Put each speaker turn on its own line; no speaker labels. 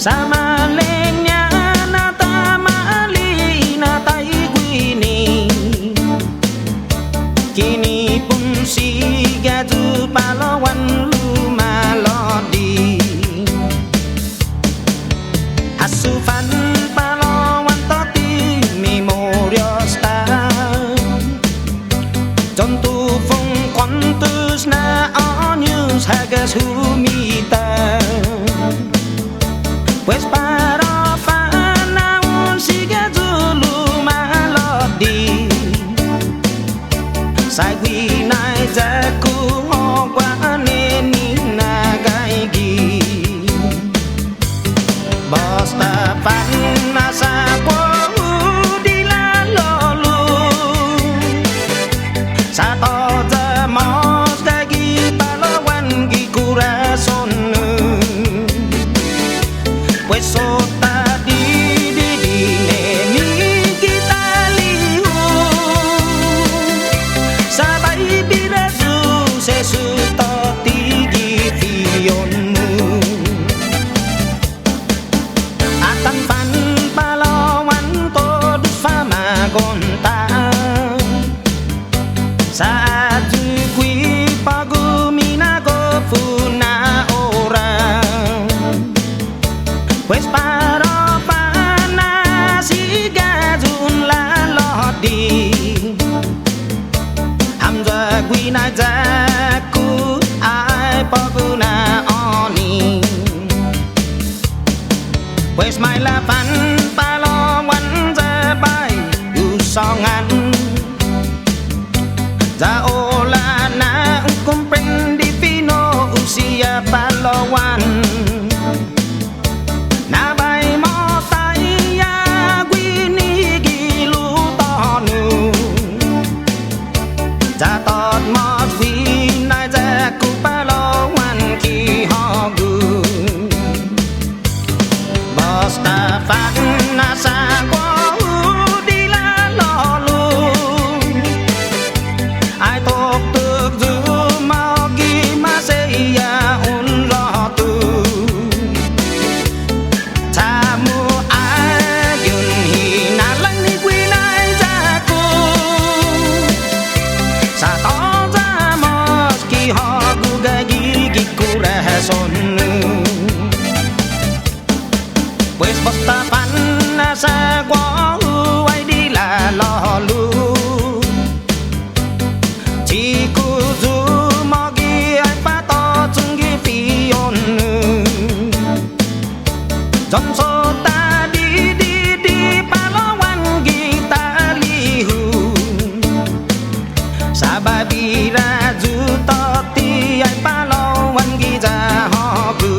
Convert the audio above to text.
Samalenya na tamali na taiguini kini pun siga tu palawan lumalodi asufan palawan toti memoriosta contoh phong quantus na onius hagas humita pues para panaon siga dulu malodi sagwi nai jaku hokwa neni nagaigi basta panasa po dilalolu sato jamos gagi palawan gi kurason pues sota di neni kita lihu sabai birazu sesu to tigi fionmu atan pan palawan to fama gonta saat kui pagumina go funa orang pues para panasi gajun lalodi hamza gwina jaku ai paguna oni pues mai lapan palawan jabai usongan jaola na comprendi fino usia palawan Jatot mot vi nai jaku palawan ki hogu basta fak nasa ko dilalolu ai tok tuk du mau gi masaya un lotu tamu ayun hinalang ni quy nai jaku sato jamos ki hogu gagi gi kurason pues basta panasa kwa ai di la lolu chiku zu mogi ai pato chungi fion jon so ta di palawan kita lihu sababira juta tiai palawan giza hogu